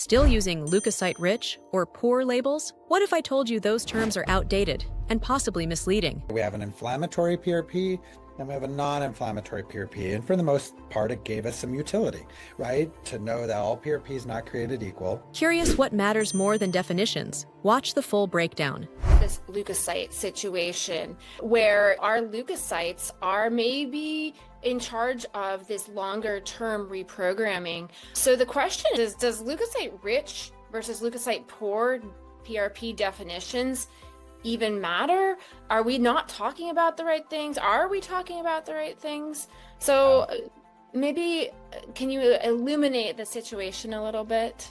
Still using leukocyte-rich or poor labels? What if I told you those terms are outdated and possibly misleading? We have an inflammatory PRP and we have a non-inflammatory PRP. And for the most part, it gave us some utility, right? To know that all PRP is not created equal. Curious what matters more than definitions? Watch the full breakdown. This leukocyte situation where our leukocytes are maybe in charge of this longer term reprogramming. So the question is, does leukocyte-rich versus leukocyte-poor PRP definitions even matter? Are we not talking about the right things? Are we talking about the right things? So maybe can you illuminate the situation a little bit?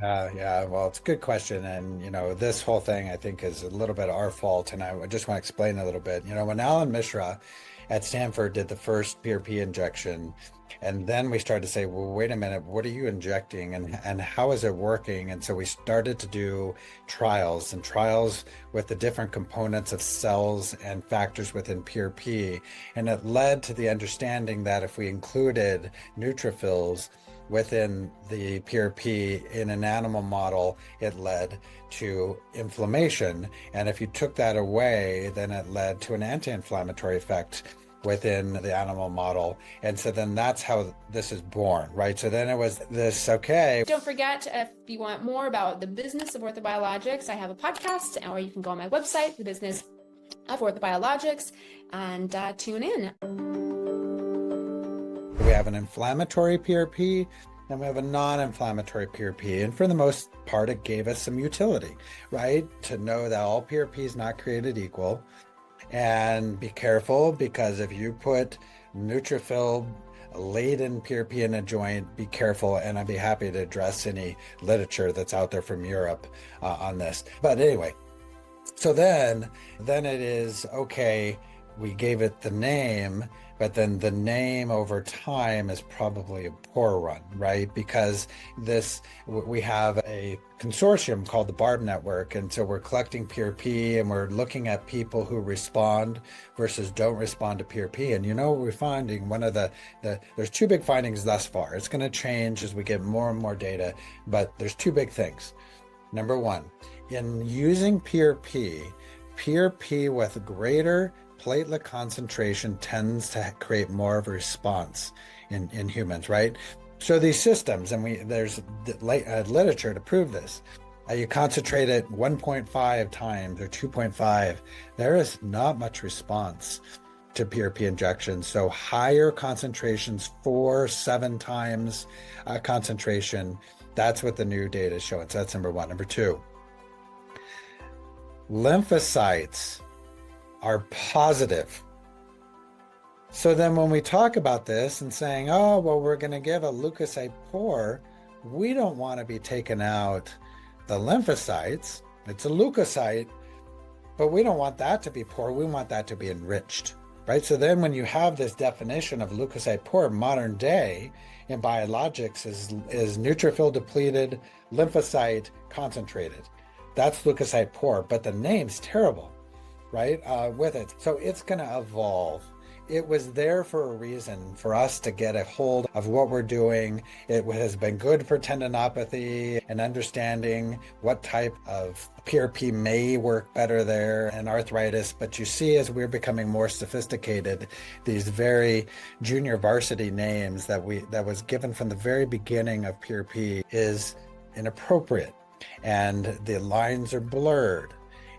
Yeah, well, it's a good question. And, this whole thing, I think, is a little bit our fault. And I just want to explain a little bit. When Alan Mishra at Stanford did the first PRP injection, and then we started to say, well, wait a minute, what are you injecting and how is it working? And so we started to do trials with the different components of cells and factors within PRP. And it led to the understanding that if we included neutrophils within the PRP in an animal model, it led to inflammation. And if you took that away, then it led to an anti-inflammatory effect within the animal model. And so then that's how this is born, right? So then it was this, okay. Don't forget, if you want more about the business of orthobiologics, I have a podcast, or you can go on my website, the business of orthobiologics, and tune in. We have an inflammatory PRP and we have a non-inflammatory PRP. And for the most part, it gave us some utility, right? To know that all PRP is not created equal. And be careful, because if you put neutrophil laden PRP in a joint, be careful. And I'd be happy to address any literature that's out there from Europe on this. But anyway, so then it is, okay, we gave it the name, but then the name over time is probably a poor one, right? Because we have a consortium called the BARB network. And so we're collecting PRP and we're looking at people who respond versus don't respond to PRP. And what we're finding, there's two big findings thus far. It's going to change as we get more and more data, but there's two big things. Number one, in using PRP with greater platelet concentration tends to create more of a response in humans, right? So these systems, and there's literature to prove this. You concentrate it 1.5 times or 2.5, there is not much response to PRP injections. So higher concentrations, 4-7 times concentration, that's what the new data is showing. So that's number one. Number two, lymphocytes are positive. So then when we talk about this and saying, oh, well, we're going to give a leukocyte-poor, we don't want to be taking out the lymphocytes. It's a leukocyte, but we don't want that to be poor. We want that to be enriched, right? So then when you have this definition of leukocyte-poor, modern day in biologics is neutrophil depleted, lymphocyte concentrated. That's leukocyte-poor, but the name's terrible, right, with it. So it's going to evolve. It was there for a reason, for us to get a hold of what we're doing. It has been good for tendinopathy and understanding what type of PRP may work better there and arthritis. But you see, as we're becoming more sophisticated, these very junior varsity names that was given from the very beginning of PRP is inappropriate, and the lines are blurred.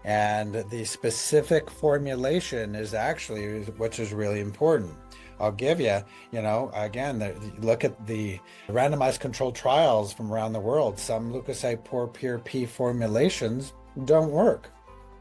And the specific formulation is actually, which is really important. I'll give you, again, look at the randomized controlled trials from around the world. Some leukocyte-poor PRP formulations don't work.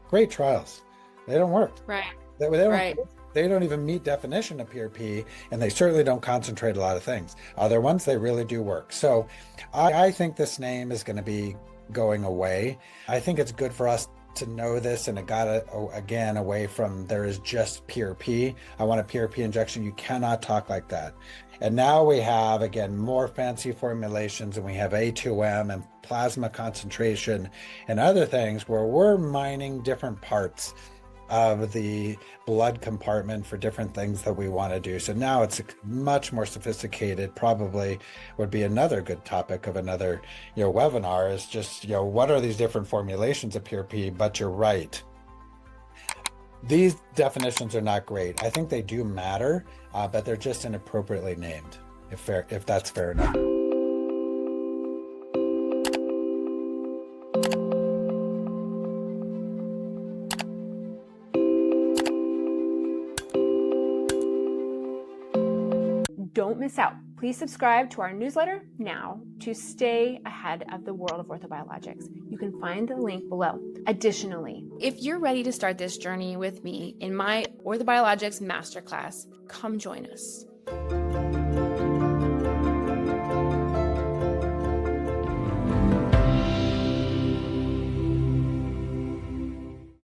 Great trials. They don't work. Right. They don't even meet definition of PRP, and they certainly don't concentrate a lot of things. Other ones, they really do work. So I think this name is going to be going away. I think it's good for us to know this, and it got again away from there is just PRP. I want a PRP injection. You cannot talk like that. And now we have, again, more fancy formulations, and we have A2M and plasma concentration and other things where we're mining different parts of the blood compartment for different things that we want to do. So now it's much more sophisticated. Probably would be another good topic of another, webinar, is just, what are these different formulations of PRP? But you're right. These definitions are not great. I think they do matter, but they're just inappropriately named, if that's fair enough. Don't miss out. Please subscribe to our newsletter now to stay ahead of the world of orthobiologics. You can find the link below. Additionally, if you're ready to start this journey with me in my Orthobiologics Masterclass, come join us.